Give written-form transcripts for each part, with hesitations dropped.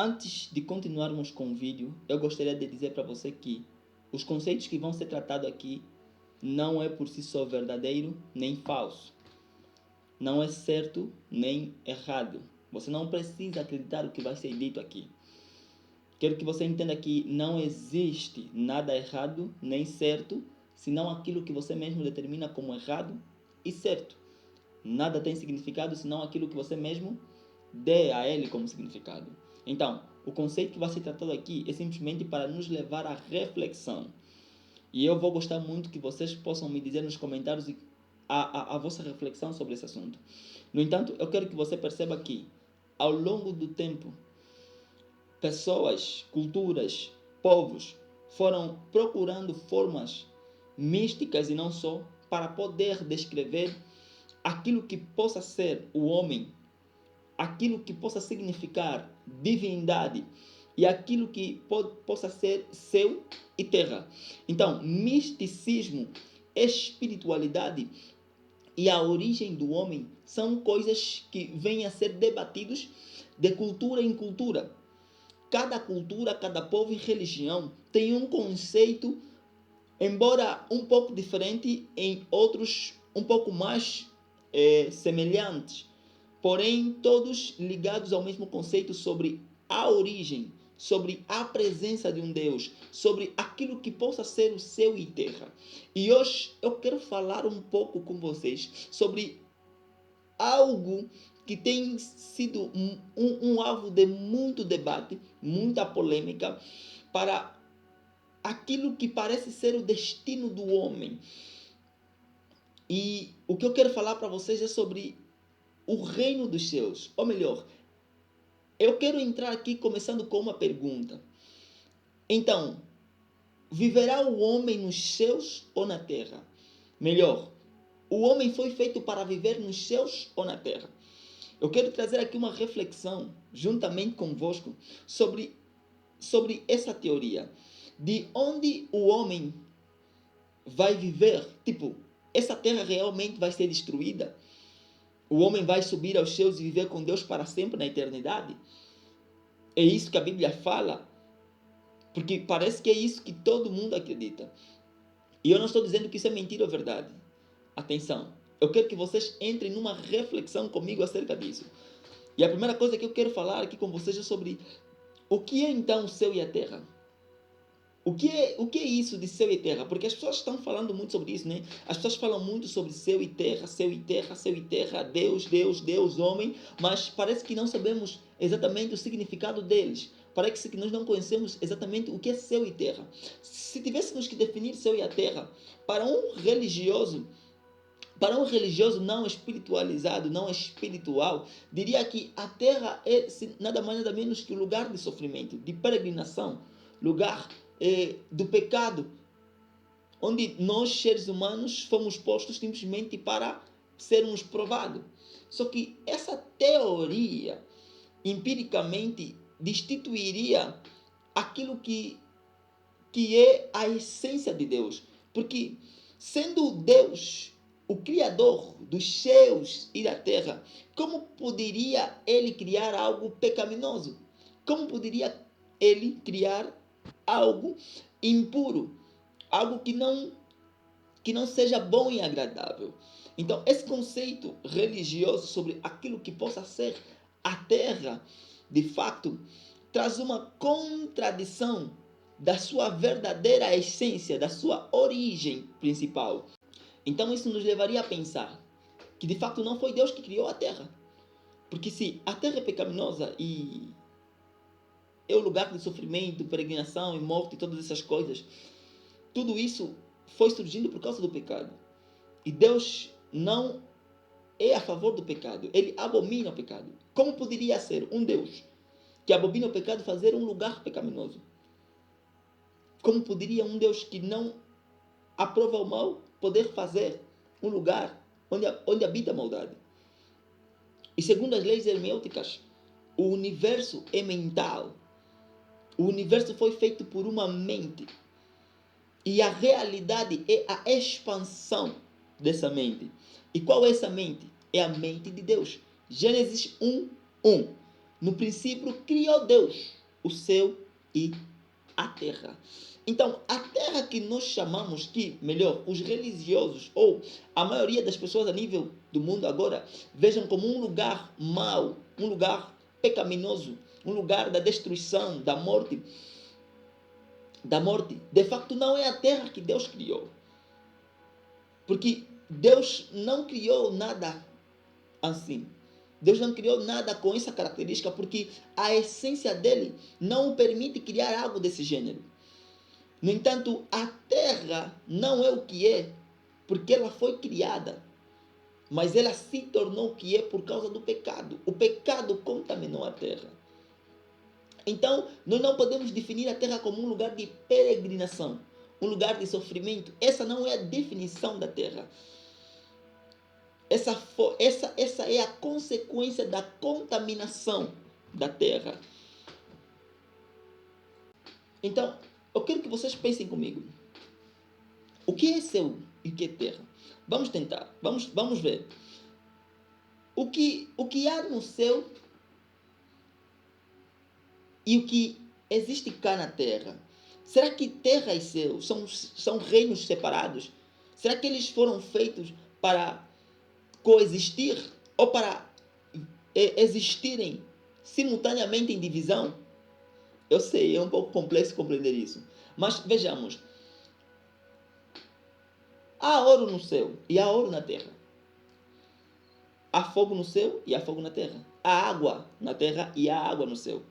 Antes de continuarmos com o vídeo, eu gostaria de dizer para você que os conceitos que vão ser tratados aqui não é por si só verdadeiro nem falso. Não é certo nem errado. Você não precisa acreditar no que vai ser dito aqui. Quero que você entenda que não existe nada errado nem certo, senão aquilo que você mesmo determina como errado e certo. Nada tem significado senão aquilo que você mesmo dê a ele como significado. Então, o conceito que vai ser tratado aqui é simplesmente para nos levar à reflexão. E eu vou gostar muito que vocês possam me dizer nos comentários a vossa reflexão sobre esse assunto. No entanto, eu quero que você perceba que, ao longo do tempo, pessoas, culturas, povos foram procurando formas místicas e não só para poder descrever aquilo que possa ser o homem, aquilo que possa significar divindade e aquilo que possa ser céu e terra. Então, misticismo, espiritualidade e a origem do homem são coisas que vêm a ser debatidos de cultura em cultura. Cada cultura, cada povo e religião tem um conceito, embora um pouco diferente, em outros um pouco mais semelhantes, porém todos ligados ao mesmo conceito sobre a origem, sobre a presença de um Deus, sobre aquilo que possa ser o céu e terra. E hoje eu quero falar um pouco com vocês sobre algo que tem sido um alvo de muito debate, muita polêmica, para aquilo que parece ser o destino do homem. E o que eu quero falar para vocês é sobre o reino dos céus. Ou melhor, eu quero entrar aqui começando com uma pergunta. Então, viverá o homem nos céus ou na terra? Melhor, o homem foi feito para viver nos céus ou na terra? Eu quero trazer aqui uma reflexão, juntamente convosco, sobre essa teoria. De onde o homem vai viver? Tipo, essa terra realmente vai ser destruída? O homem vai subir aos céus e viver com Deus para sempre na eternidade? É isso que a Bíblia fala? Porque parece que é isso que todo mundo acredita. E eu não estou dizendo que isso é mentira ou verdade. Atenção, eu quero que vocês entrem numa reflexão comigo acerca disso. E a primeira coisa que eu quero falar aqui com vocês é sobre o que é então o céu e a terra. O que é isso de céu e terra? Porque as pessoas estão falando muito sobre isso, né? As pessoas falam muito sobre céu e terra, céu e terra, céu e terra, Deus, Deus, Deus, homem, mas parece que não sabemos exatamente o significado deles. Parece que nós não conhecemos exatamente o que é céu e terra. Se tivéssemos que definir céu e a terra para um religioso não espiritualizado, não espiritual, diria que a terra é nada mais nada menos que um lugar de sofrimento, de peregrinação, lugar do pecado, onde nós, seres humanos, fomos postos simplesmente para sermos provados. Só que essa teoria, empiricamente, destituiria aquilo que é a essência de Deus. Porque, sendo Deus o Criador dos céus e da terra, como poderia Ele criar algo pecaminoso? Como poderia Ele criar algo impuro? Algo que não seja bom e agradável? Então, esse conceito religioso sobre aquilo que possa ser a terra, de fato, traz uma contradição da sua verdadeira essência, da sua origem principal. Então isso nos levaria a pensar que de fato não foi Deus que criou a terra. Porque se a terra é pecaminosa e é o lugar de sofrimento, peregrinação e morte e todas essas coisas, tudo isso foi surgindo por causa do pecado. E Deus não é a favor do pecado, Ele abomina o pecado. Como poderia ser um Deus que abomina o pecado fazer um lugar pecaminoso? Como poderia um Deus que não aprova o mal poder fazer um lugar onde habita a maldade? E segundo as leis hermenêuticas, o universo é mental. O universo foi feito por uma mente. E a realidade é a expansão dessa mente. E qual é essa mente? É a mente de Deus. Gênesis 1:1. No princípio criou Deus o céu e a terra. Então, a terra que nós chamamos que, melhor, os religiosos ou a maioria das pessoas a nível do mundo agora vejam como um lugar mau, um lugar pecaminoso, um lugar da destruição, da morte, de facto não é a terra que Deus criou. Porque Deus não criou nada assim. Deus não criou nada com essa característica porque a essência dele não o permite criar algo desse gênero. No entanto, a terra não é o que é porque ela foi criada, mas ela se tornou o que é por causa do pecado. O pecado contaminou a terra. Então, nós não podemos definir a terra como um lugar de peregrinação, um lugar de sofrimento. Essa não é a definição da terra. Essa é a consequência da contaminação da terra. Então, eu quero que vocês pensem comigo. O que é céu e o que é terra? Vamos tentar, vamos ver. O que há no céu e o que existe cá na terra? Será que terra e céu são reinos separados? Será que eles foram feitos para coexistir ou para existirem simultaneamente em divisão? Eu sei, é um pouco complexo compreender isso. Mas vejamos. Há ouro no céu e há ouro na terra. Há fogo no céu e há fogo na terra. Há água na terra e há água no céu.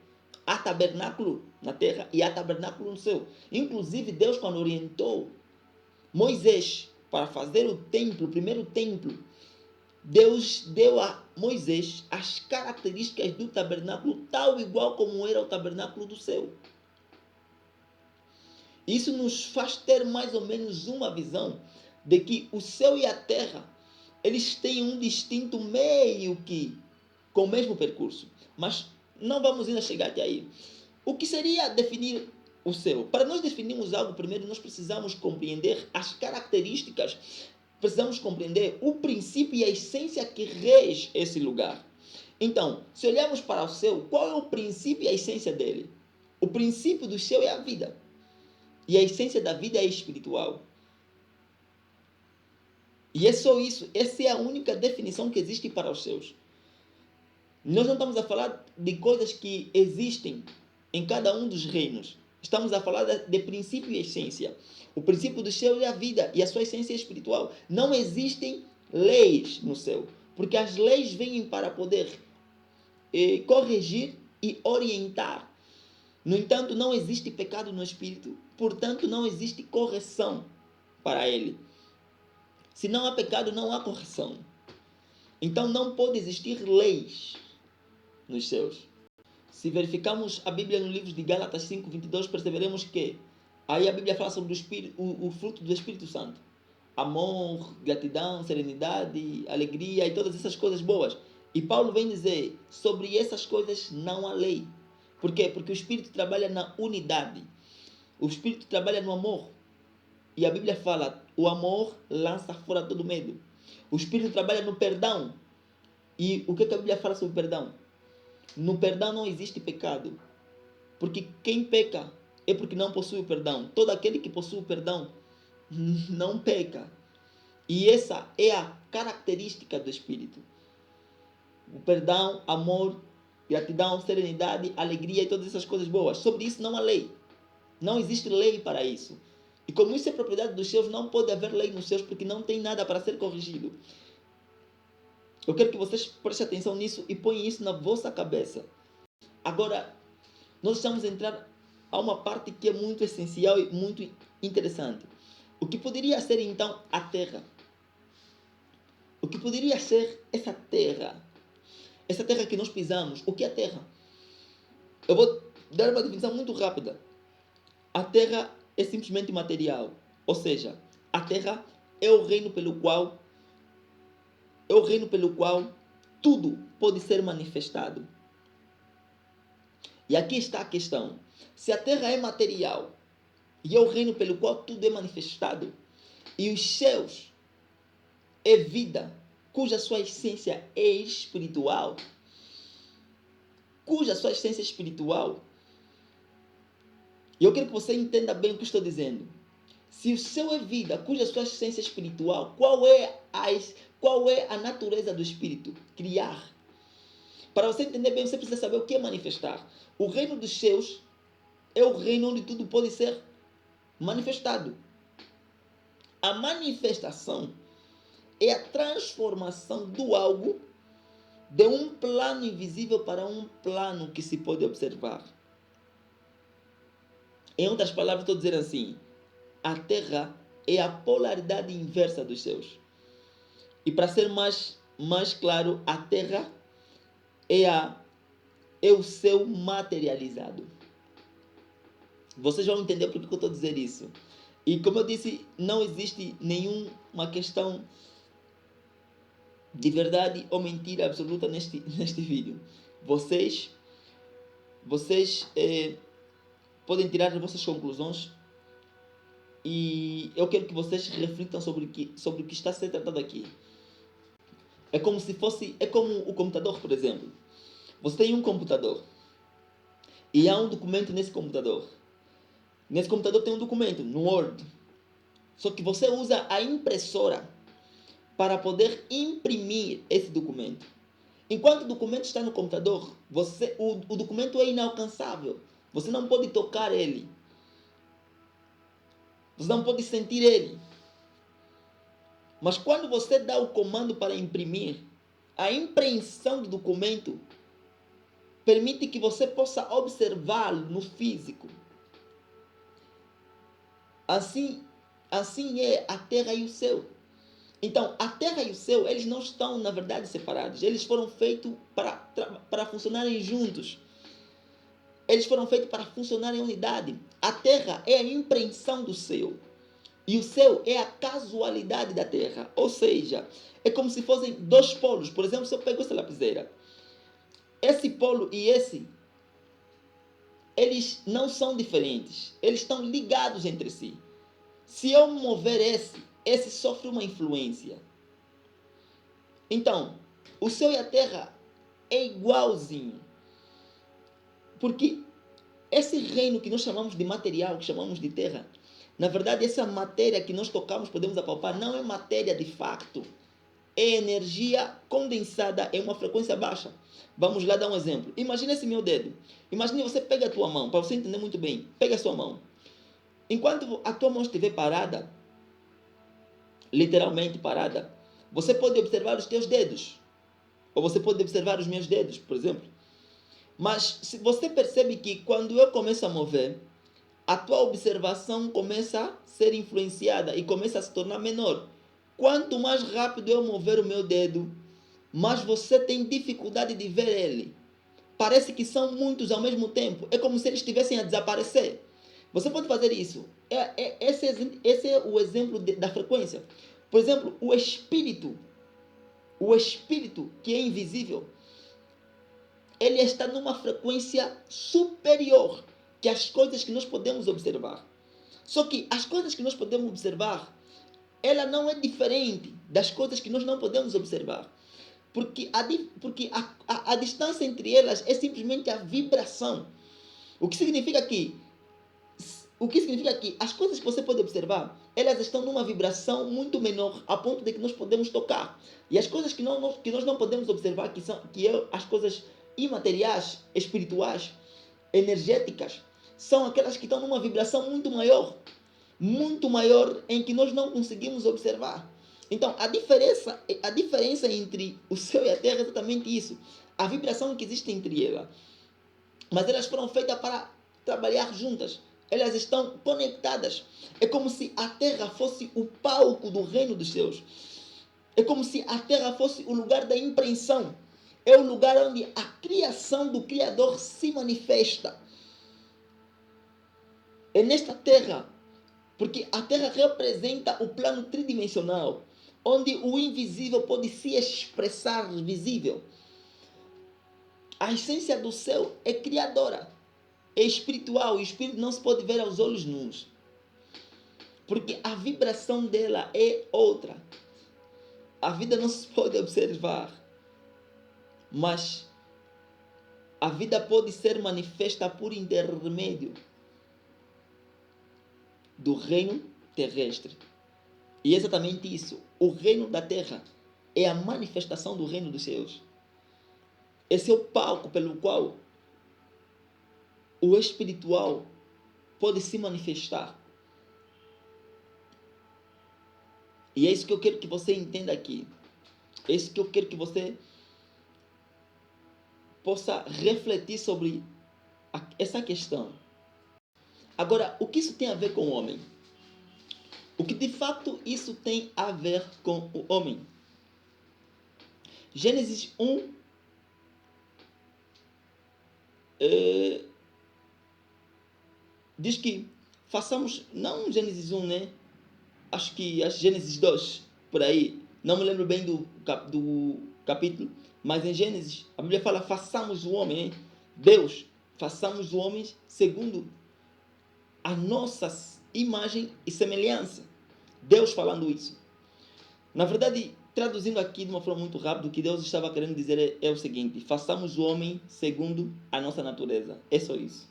Há tabernáculo na terra e há tabernáculo no céu. Inclusive, Deus, quando orientou Moisés para fazer o templo, o primeiro templo, Deus deu a Moisés as características do tabernáculo, tal igual como era o tabernáculo do céu. Isso nos faz ter mais ou menos uma visão de que o céu e a terra, eles têm um distinto meio que com o mesmo percurso. Mas não vamos ainda chegar até aí. O que seria definir o céu? Para nós definirmos algo, primeiro nós precisamos compreender as características, precisamos compreender o princípio e a essência que rege esse lugar. Então, se olharmos para o céu, qual é o princípio e a essência dele? O princípio do céu é a vida. E a essência da vida é espiritual. E é só isso. Essa é a única definição que existe para os céus. Nós não estamos a falar de coisas que existem em cada um dos reinos. Estamos a falar de princípio e essência. O princípio do céu é a vida e a sua essência é espiritual. Não existem leis no céu, porque as leis vêm para poder corrigir e orientar. No entanto, não existe pecado no espírito, portanto, não existe correção para ele. Se não há pecado, não há correção. Então, não pode existir leis nos céus. Se verificarmos a Bíblia no livro de Gálatas 5:22, perceberemos que aí a Bíblia fala sobre o fruto do Espírito Santo. Amor, gratidão, serenidade, alegria e todas essas coisas boas. E Paulo vem dizer, sobre essas coisas não há lei. Por quê? Porque o Espírito trabalha na unidade. O Espírito trabalha no amor. E a Bíblia fala, o amor lança fora todo medo. O Espírito trabalha no perdão. E o que a Bíblia fala sobre perdão? No perdão não existe pecado. Porque quem peca é porque não possui o perdão. Todo aquele que possui o perdão não peca. E essa é a característica do Espírito. O perdão, amor, gratidão, serenidade, alegria e todas essas coisas boas. Sobre isso não há lei. Não existe lei para isso. E como isso é propriedade dos céus, não pode haver lei nos céus porque não tem nada para ser corrigido. Eu quero que vocês prestem atenção nisso e ponham isso na vossa cabeça. Agora, nós estamos a entrar a uma parte que é muito essencial e muito interessante. O que poderia ser então a terra? O que poderia ser essa terra? Essa terra que nós pisamos, o que é a terra? Eu vou dar uma definição muito rápida. A terra é simplesmente material. Ou seja, a terra é o reino pelo qual tudo pode ser manifestado. E aqui está a questão. Se a terra é material e é o reino pelo qual tudo é manifestado, e os céus é vida, cuja sua essência é espiritual, cuja sua essência espiritual, e eu quero que você entenda bem o que estou dizendo. Se o céu é vida, cuja sua essência espiritual, qual é a natureza do espírito? Criar. Para você entender bem, você precisa saber o que é manifestar. O reino dos céus é o reino onde tudo pode ser manifestado. A manifestação é a transformação do algo de um plano invisível para um plano que se pode observar. Em outras palavras, estou dizendo assim: a Terra é a polaridade inversa dos céus. E para ser mais claro, a Terra é o céu materializado. Vocês vão entender por que eu estou a dizer isso. E como eu disse, não existe nenhuma questão de verdade ou mentira absoluta neste vídeo. Vocês podem tirar as vossas conclusões, e eu quero que vocês reflitam sobre o que está a ser tratado aqui. É como o computador, por exemplo. Você tem um computador e há um documento nesse computador. Nesse computador tem um documento no Word. Só que você usa a impressora para poder imprimir esse documento. Enquanto o documento está no computador, o documento é inalcançável. Você não pode tocar ele. Você não pode sentir ele. Mas quando você dá o comando para imprimir, a impressão do documento permite que você possa observá-lo no físico. Assim é a terra e o céu. Então, a terra e o céu, eles não estão, na verdade, separados. Eles foram feitos para funcionarem juntos. Eles foram feitos para funcionar em unidade. A terra é a impressão do céu. E o céu é a casualidade da terra. Ou seja, é como se fossem dois polos. Por exemplo, se eu pego essa lapiseira, esse polo e esse, eles não são diferentes. Eles estão ligados entre si. Se eu mover esse sofre uma influência. Então, o céu e a terra é igualzinho. Porque esse reino que nós chamamos de material, que chamamos de terra, na verdade, essa matéria que nós tocamos, podemos apalpar, não é matéria de facto. É energia condensada em uma frequência baixa. Vamos lá dar um exemplo. Imagina esse meu dedo. Imagine você pega a tua mão, para você entender muito bem. Pega a sua mão. Enquanto a tua mão estiver parada, literalmente parada, você pode observar os teus dedos. Ou você pode observar os meus dedos, por exemplo. Mas se você percebe que quando eu começo a mover, a tua observação começa a ser influenciada e começa a se tornar menor. Quanto mais rápido eu mover o meu dedo, mais você tem dificuldade de ver ele. Parece que são muitos ao mesmo tempo. É como se eles estivessem a desaparecer. Você pode fazer isso. Esse é o exemplo da frequência. Por exemplo, o espírito que é invisível, ele está numa frequência superior que as coisas que nós podemos observar. Só que as coisas que nós podemos observar, ela não é diferente das coisas que nós não podemos observar. Porque a distância entre elas é simplesmente a vibração. O que significa que as coisas que você pode observar, elas estão numa vibração muito menor, a ponto de que nós podemos tocar. E as coisas que nós não podemos observar, que são as coisas imateriais, espirituais, energéticas, são aquelas que estão numa vibração muito maior, em que nós não conseguimos observar. Então, a diferença entre o céu e a terra é exatamente isso. A vibração que existe entre elas. Mas elas foram feitas para trabalhar juntas. Elas estão conectadas. É como se a terra fosse o palco do reino dos céus. É como se a terra fosse o lugar da impressão. É o lugar onde a criação do Criador se manifesta. É nesta terra, porque a terra representa o plano tridimensional, onde o invisível pode se expressar visível. A essência do céu é criadora, é espiritual, e o espírito não se pode ver aos olhos nus, porque a vibração dela é outra. A vida não se pode observar, mas a vida pode ser manifesta por intermédio do reino terrestre. E é exatamente isso. O reino da terra é a manifestação do reino dos céus. Esse é o palco pelo qual o espiritual pode se manifestar. E é isso que eu quero que você entenda aqui. É isso que eu quero que você possa refletir sobre essa questão. Agora, o que isso tem a ver com o homem? O que de fato isso tem a ver com o homem? Gênesis 1 diz que façamos, não Gênesis 1, né? Acho que Gênesis 2, por aí. Não me lembro bem do capítulo, mas em Gênesis, a Bíblia fala, façamos o homem, né? Deus, façamos o homem segundo a nossa imagem e semelhança. Deus falando isso. Na verdade, traduzindo aqui de uma forma muito rápida, o que Deus estava querendo dizer é o seguinte: façamos o homem segundo a nossa natureza. É só isso.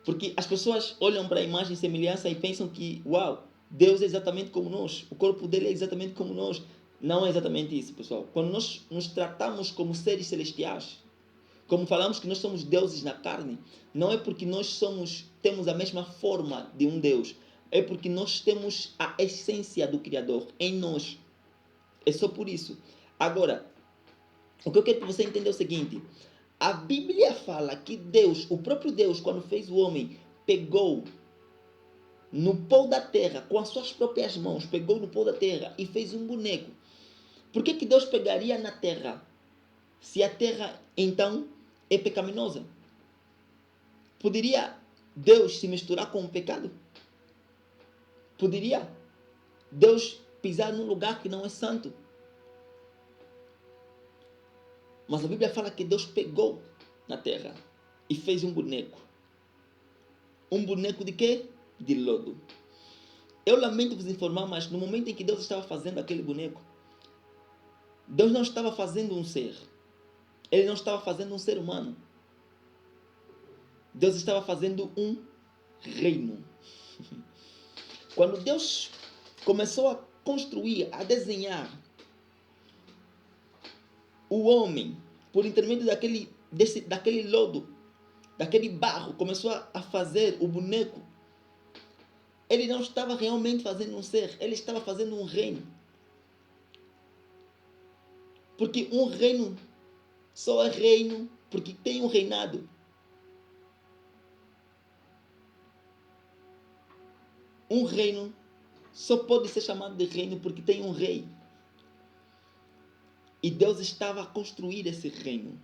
Porque as pessoas olham para a imagem e semelhança e pensam que, uau, Deus é exatamente como nós, o corpo dele é exatamente como nós. Não é exatamente isso, pessoal. Quando nós nos tratamos como seres celestiais, como falamos que nós somos deuses na carne, não é porque nós temos a mesma forma de um Deus, é porque nós temos a essência do Criador em nós. É só por isso. Agora, o que eu quero que você entenda é o seguinte: a Bíblia fala que Deus, o próprio Deus, quando fez o homem, pegou no pó da terra, com as suas próprias mãos, pegou no pó da terra e fez um boneco. Por que Deus pegaria na terra, se a terra, então, é pecaminosa? Poderia Deus se misturar com o pecado? Poderia Deus pisar num lugar que não é santo? Mas a Bíblia fala que Deus pegou na terra e fez um boneco. Um boneco de quê? De lodo. Eu lamento vos informar, mas no momento em que Deus estava fazendo aquele boneco, Deus não estava fazendo um ser. Ele não estava fazendo um ser humano. Deus estava fazendo um reino. Quando Deus começou a construir, a desenhar o homem, por intermédio daquele lodo, daquele barro, começou a fazer o boneco, ele não estava realmente fazendo um ser, ele estava fazendo um reino. Porque um reino só é reino porque tem um reinado. Um reino só pode ser chamado de reino porque tem um rei. E Deus estava a construir esse reino.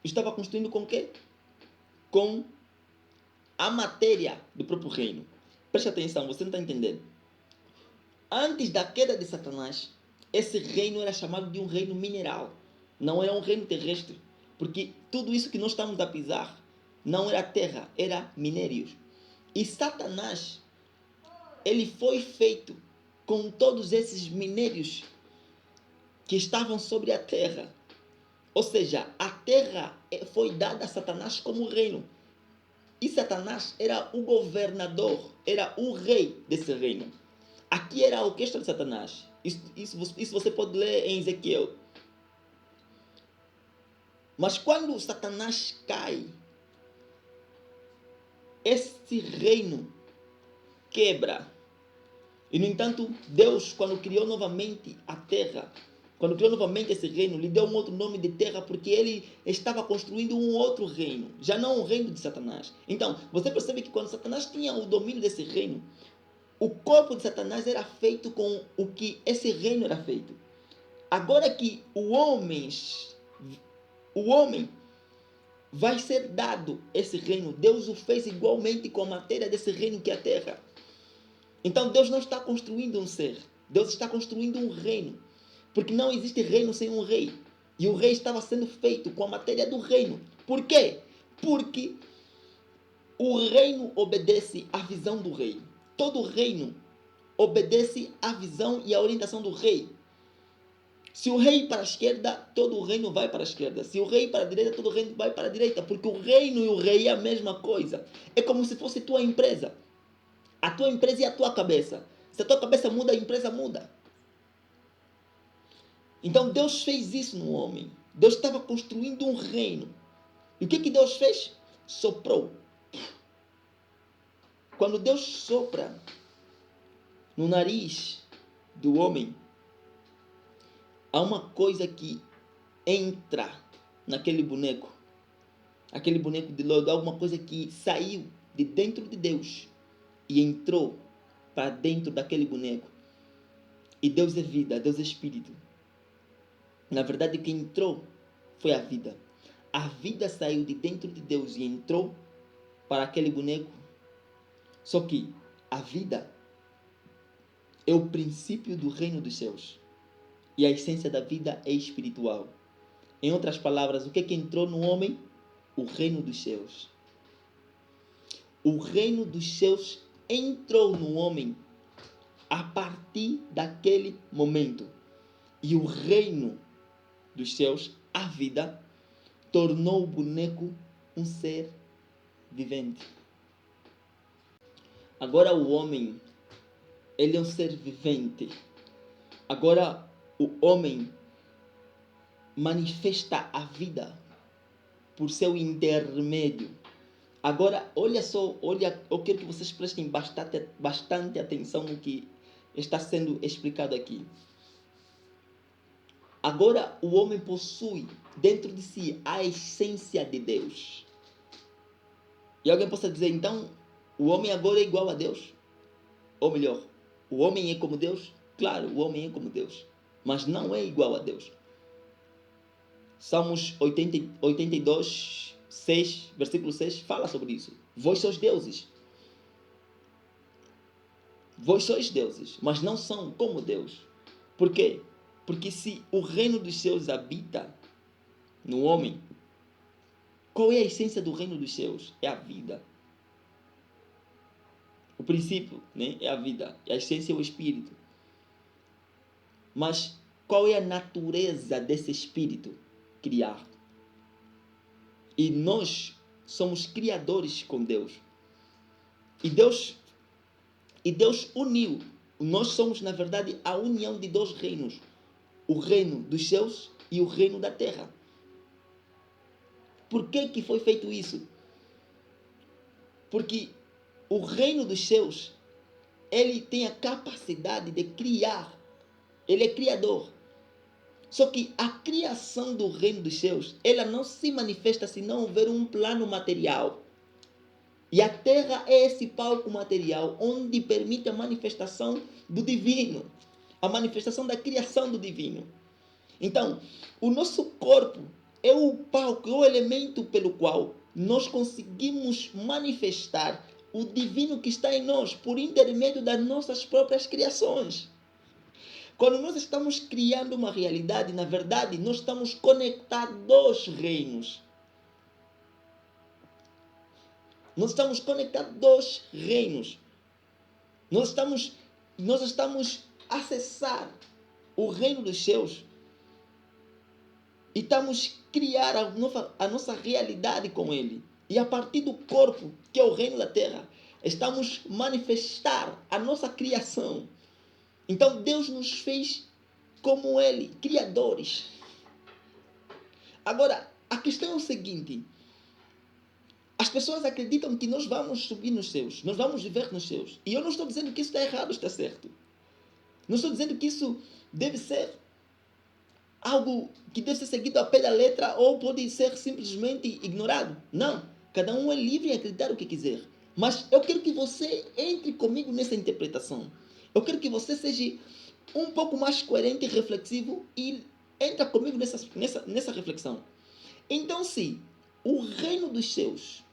Estava construindo com o quê? Com a matéria do próprio reino. Preste atenção, você não está entendendo. Antes da queda de Satanás, esse reino era chamado de um reino mineral. Não era um reino terrestre. Porque tudo isso que nós estamos a pisar não era terra, era minérios. E Satanás, ele foi feito com todos esses minérios que estavam sobre a terra. Ou seja, a terra foi dada a Satanás como reino. E Satanás era o governador, era o rei desse reino. Aqui era a orquestra de Satanás. Isso você pode ler em Ezequiel. Mas quando Satanás cai, esse reino quebra. E no entanto, Deus, quando criou novamente a terra, quando criou novamente esse reino, lhe deu um outro nome de terra, porque ele estava construindo um outro reino, já não o reino de Satanás. Então, você percebe que quando Satanás tinha o domínio desse reino, o corpo de Satanás era feito com o que esse reino era feito. Agora que o homem vai ser dado esse reino, Deus o fez igualmente com a matéria desse reino que é a terra. Então Deus não está construindo um ser, Deus está construindo um reino. Porque não existe reino sem um rei. E o rei estava sendo feito com a matéria do reino. Por quê? Porque o reino obedece à visão do rei. Todo reino obedece à visão e à orientação do rei. Se o rei ir para a esquerda, todo o reino vai para a esquerda. Se o rei ir para a direita, todo o reino vai para a direita. Porque o reino e o rei é a mesma coisa. É como se fosse tua empresa. A tua empresa e a tua cabeça. Se a tua cabeça muda, a empresa muda. Então Deus fez isso no homem. Deus estava construindo um reino. E o que Deus fez? Soprou. Quando Deus sopra no nariz do homem, há uma coisa que entra naquele boneco. Aquele boneco de lodo, alguma coisa que saiu de dentro de Deus e entrou para dentro daquele boneco. E Deus é vida, Deus é espírito. Na verdade, quem entrou foi a vida. A vida saiu de dentro de Deus e entrou para aquele boneco. Só que a vida é o princípio do reino dos céus. E a essência da vida é espiritual. Em outras palavras, o que é que entrou no homem? O reino dos céus. O reino dos céus entrou no homem a partir daquele momento. E o reino dos céus, a vida, tornou o boneco um ser vivente. Agora o homem, ele é um ser vivente. Agora o homem manifesta a vida por seu intermédio. Agora, olha só, eu quero que vocês prestem bastante atenção no que está sendo explicado aqui. Agora, o homem possui dentro de si a essência de Deus. E alguém possa dizer, então, o homem agora é igual a Deus? Ou melhor, o homem é como Deus? Claro, o homem é como Deus, mas não é igual a Deus. Salmos 82, 6, versículo 6, fala sobre isso. Vós sois deuses. Vós sois deuses, mas não são como Deus. Por quê? Porque se o reino dos céus habita no homem, qual é a essência do reino dos céus? É a vida. O princípio, né, é a vida. A essência é o espírito. Mas qual é a natureza desse espírito? Criar. E nós somos criadores com Deus. E Deus uniu. Nós somos, na verdade, a união de dois reinos. O reino dos céus e o reino da terra. Por que foi feito isso? Porque o reino dos céus, ele tem a capacidade de criar. Ele é criador. Só que a criação do reino dos céus, ela não se manifesta se não houver um plano material. E a terra é esse palco material onde permite a manifestação do divino. A manifestação da criação do divino. Então, o nosso corpo é o palco, é o elemento pelo qual nós conseguimos manifestar o divino que está em nós por intermédio das nossas próprias criações. Quando nós estamos criando uma realidade, na verdade, nós estamos conectados a dois reinos. Nós estamos conectados a dois reinos. Nós estamos a acessar o reino dos céus e estamos a criar a nossa realidade com ele. E a partir do corpo, que é o reino da terra, estamos a manifestar a nossa criação. Então Deus nos fez como ele, criadores. Agora, a questão é o seguinte. As pessoas acreditam que nós vamos subir nos céus, nós vamos viver nos céus. E eu não estou dizendo que isso está errado, está certo. Não estou dizendo que isso deve ser algo que deve ser seguido a pé da letra ou pode ser simplesmente ignorado. Não. Cada um é livre em acreditar o que quiser. Mas eu quero que você entre comigo nessa interpretação. Eu quero que você seja um pouco mais coerente e reflexivo e entra comigo nessa reflexão. Então, se o reino dos céus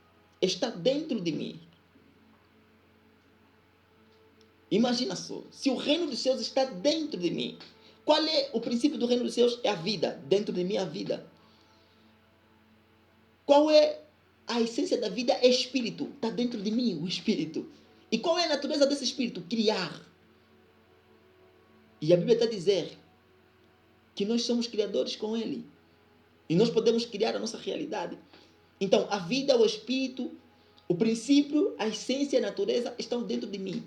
está dentro de mim, imagina só, se o reino dos céus está dentro de mim, qual é o princípio do reino dos céus? É a vida, dentro de mim a vida. Qual é a essência da vida? É espírito, está dentro de mim o espírito. E qual é a natureza desse espírito? Criar. E a Bíblia está a dizer que nós somos criadores com Ele. E nós podemos criar a nossa realidade. Então, a vida, o espírito, o princípio, a essência e a natureza estão dentro de mim.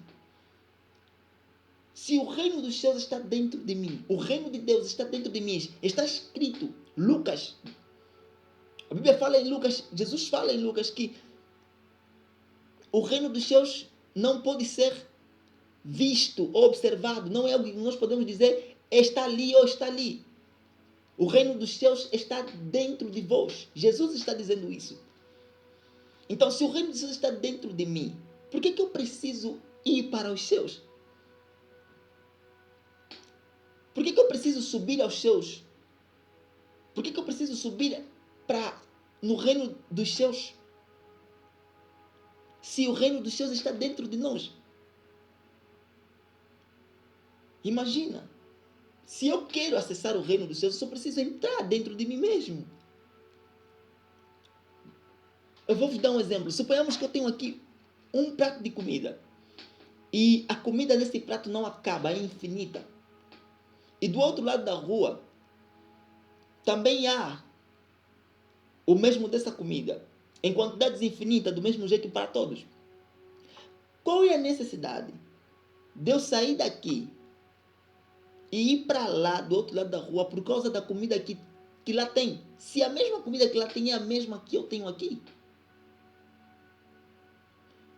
Se o reino dos céus está dentro de mim, o reino de Deus está dentro de mim, está escrito, Lucas, a Bíblia fala em Lucas, Jesus fala em Lucas que o reino dos céus não pode ser visto ou observado, não é algo que nós podemos dizer está ali ou está ali. O reino dos céus está dentro de vós. Jesus está dizendo isso. Então, se o reino dos céus está dentro de mim, por que eu preciso ir para os céus? Por que eu preciso subir aos céus? Por que eu preciso subir no reino dos céus? Se o reino dos céus está dentro de nós. Imagina. Se eu quero acessar o reino dos céus, eu só preciso entrar dentro de mim mesmo. Eu vou vos dar um exemplo. Suponhamos que eu tenho aqui um prato de comida. E a comida nesse prato não acaba, é infinita. E do outro lado da rua, também há o mesmo dessa comida, em quantidades infinitas, do mesmo jeito para todos. Qual é a necessidade de eu sair daqui e ir para lá, do outro lado da rua, por causa da comida que lá tem? Se a mesma comida que lá tem é a mesma que eu tenho aqui.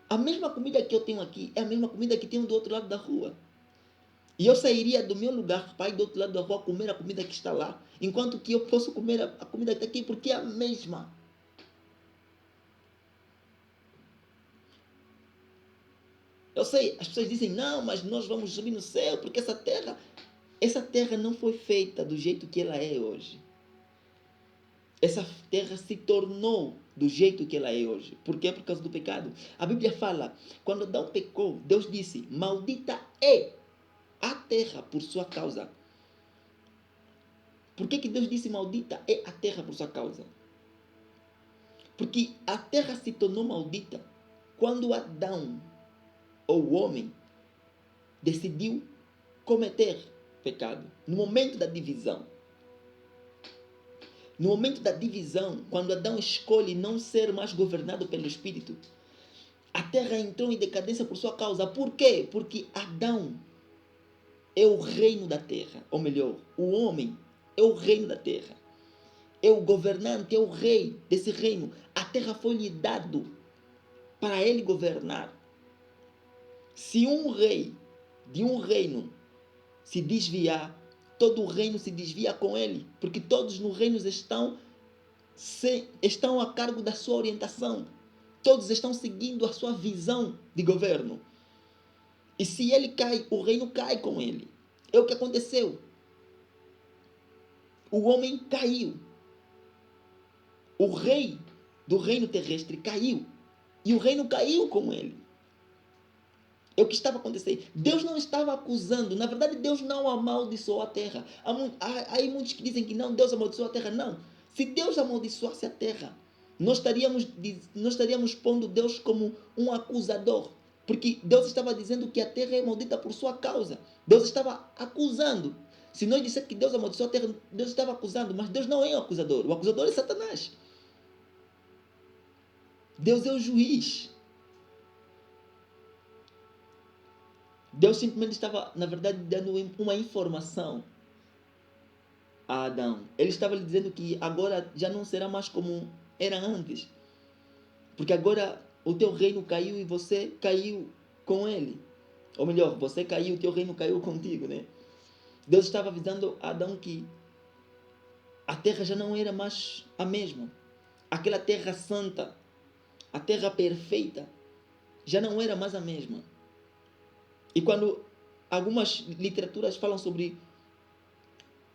A mesma comida que eu tenho aqui é a mesma comida que tenho do outro lado da rua. E eu sairia do meu lugar para ir do outro lado da rua comer a comida que está lá, enquanto que eu posso comer a comida que está aqui, porque é a mesma. Eu sei, as pessoas dizem, não, mas nós vamos subir no céu, porque essa terra não foi feita do jeito que ela é hoje. Essa terra se tornou do jeito que ela é hoje. Por quê? Por causa do pecado. A Bíblia fala, quando Adão pecou, Deus disse, maldita é a terra por sua causa. Por que Deus disse maldita é a terra por sua causa? Porque a terra se tornou maldita quando Adão, ou o homem, decidiu cometer pecado. No momento da divisão. No momento da divisão, quando Adão escolhe não ser mais governado pelo Espírito, a terra entrou em decadência por sua causa. Por quê? Porque Adão é o reino da terra. Ou melhor, o homem é o reino da terra. É o governante, é o rei desse reino. A terra foi-lhe dado para ele governar. Se um rei de um reino se desviar, todo o reino se desvia com ele, porque todos no reino estão a cargo da sua orientação. Todos estão seguindo a sua visão de governo. E se ele cai, o reino cai com ele. É o que aconteceu. O homem caiu. O rei do reino terrestre caiu. E o reino caiu com ele. É o que estava acontecendo. Deus não estava acusando. Na verdade, Deus não amaldiçoou a terra. Há aí muitos que dizem que não, Deus amaldiçoou a terra. Não. Se Deus amaldiçoasse a terra, nós estaríamos pondo Deus como um acusador. Porque Deus estava dizendo que a terra é maldita por sua causa. Deus estava acusando. Se nós dissermos que Deus amaldiçoou a terra, Deus estava acusando. Mas Deus não é o acusador. O acusador é Satanás. Deus é o juiz. Deus simplesmente estava, na verdade, dando uma informação a Adão. Ele estava lhe dizendo que agora já não será mais como era antes. Porque agora o teu reino caiu e você caiu com ele. Ou melhor, você caiu, o teu reino caiu contigo, né? Deus estava avisando a Adão que a terra já não era mais a mesma. Aquela terra santa, a terra perfeita, já não era mais a mesma. E quando algumas literaturas falam sobre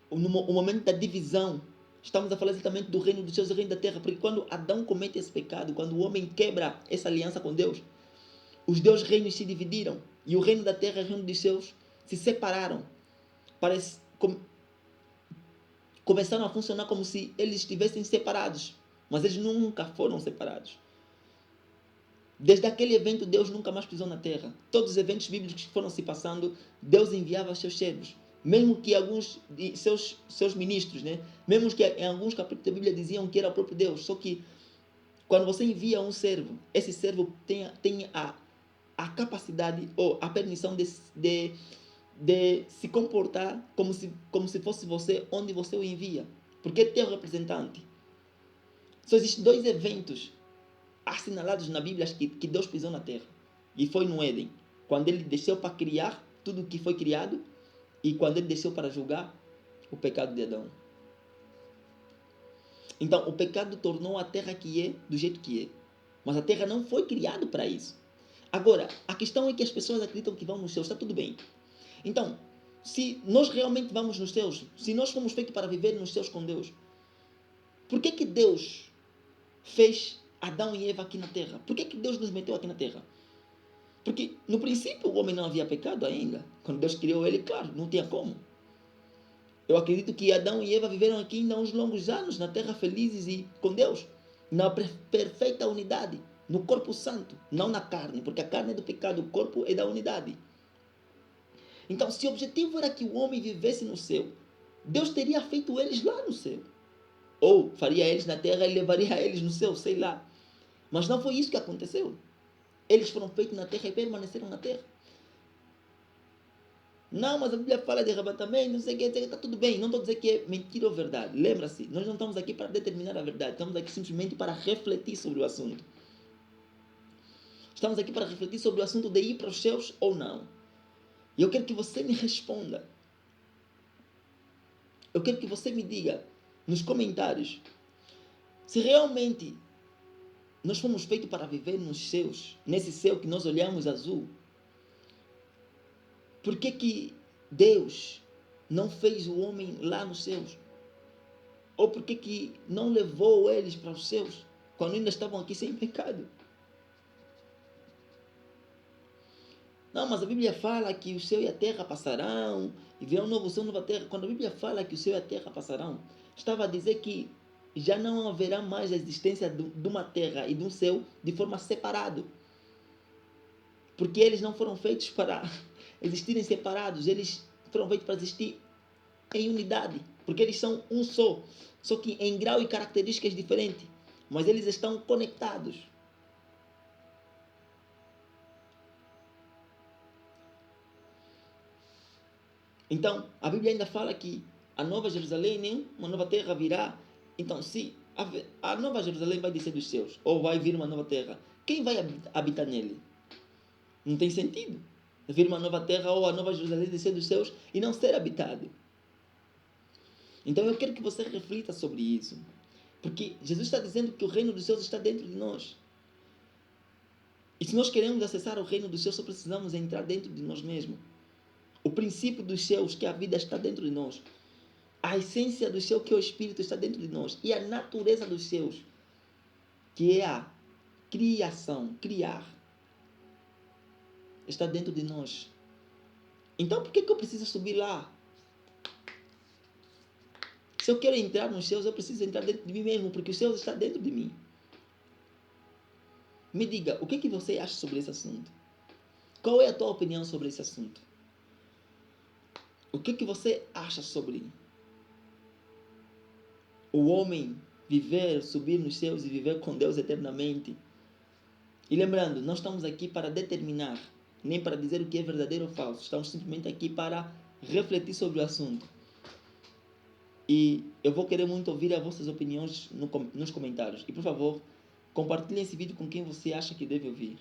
o momento da divisão, estamos a falar exatamente do reino dos céus e do reino da terra, porque quando Adão comete esse pecado, quando o homem quebra essa aliança com Deus, os dois reinos se dividiram, e o reino da terra e o reino dos céus se separaram. Começaram a funcionar como se eles estivessem separados, mas eles nunca foram separados. Desde aquele evento, Deus nunca mais pisou na terra. Todos os eventos bíblicos que foram se passando, Deus enviava seus servos mesmo que alguns de seus ministros, né? Mesmo que em alguns capítulos da Bíblia diziam que era o próprio Deus, só que quando você envia um servo, esse servo tem a capacidade ou a permissão de se comportar como se fosse você onde você o envia, porque é teu representante. Só existem dois eventos assinalados na Bíblia que Deus pisou na terra, e foi no Éden, quando ele desceu para criar tudo o que foi criado e quando ele desceu para julgar o pecado de Adão. Então, o pecado tornou a terra que é do jeito que é, mas a terra não foi criada para isso. Agora, a questão é que as pessoas acreditam que vão nos céus, está tudo bem. Então, se nós realmente vamos nos céus, se nós fomos feitos para viver nos céus com Deus, por que Deus fez Adão e Eva aqui na terra? Por que Deus nos meteu aqui na terra? Porque no princípio o homem não havia pecado ainda. Quando Deus criou ele, claro, não tinha como. Eu acredito que Adão e Eva viveram aqui ainda uns longos anos na terra felizes e com Deus, na perfeita unidade, no corpo santo, não na carne, porque a carne é do pecado, o corpo é da unidade. Então, se o objetivo era que o homem vivesse no céu, Deus teria feito eles lá no céu. Ou faria eles na terra e levaria eles no céu, sei lá. Mas não foi isso que aconteceu. Eles foram feitos na terra e permaneceram na terra. Não, mas a Bíblia fala de arrebatamento, não sei o que, está tudo bem. Não estou dizendo que é mentira ou verdade. Lembra-se, nós não estamos aqui para determinar a verdade. Estamos aqui simplesmente para refletir sobre o assunto. Estamos aqui para refletir sobre o assunto de ir para os céus ou não. E eu quero que você me responda. Eu quero que você me diga nos comentários se realmente nós fomos feitos para viver nos céus, nesse céu que nós olhamos azul. Por que Deus não fez o homem lá nos céus? Ou por que não levou eles para os céus quando ainda estavam aqui sem pecado? Não, mas a Bíblia fala que o céu e a terra passarão e virá um novo céu e nova terra. Quando a Bíblia fala que o céu e a terra passarão, estava a dizer que já não haverá mais a existência de uma terra e de um céu de forma separada. Porque eles não foram feitos para existirem separados, eles foram feitos para existir em unidade, porque eles são um só que em grau e características diferentes, mas eles estão conectados. Então, a Bíblia ainda fala que a nova Jerusalém, uma nova terra virá. Então, se a nova Jerusalém vai descer dos céus, ou vai vir uma nova terra, quem vai habitar nele? Não tem sentido vir uma nova terra ou a nova Jerusalém descer dos céus e não ser habitado. Então eu quero que você reflita sobre isso. Porque Jesus está dizendo que o reino dos céus está dentro de nós. E se nós queremos acessar o reino dos céus, só precisamos entrar dentro de nós mesmos. O princípio dos céus, que a vida está dentro de nós. A essência do céu, que é o Espírito, está dentro de nós. E a natureza dos céus, que é a criação, criar, está dentro de nós. Então por que eu preciso subir lá? Se eu quero entrar nos céus, eu preciso entrar dentro de mim mesmo, porque o céu está dentro de mim. Me diga, o que você acha sobre esse assunto? Qual é a tua opinião sobre esse assunto? O que você acha sobre o homem viver, subir nos céus e viver com Deus eternamente? E lembrando, não estamos aqui para determinar, nem para dizer o que é verdadeiro ou falso. Estamos simplesmente aqui para refletir sobre o assunto. E eu vou querer muito ouvir as vossas opiniões nos comentários. E por favor, compartilhe esse vídeo com quem você acha que deve ouvir.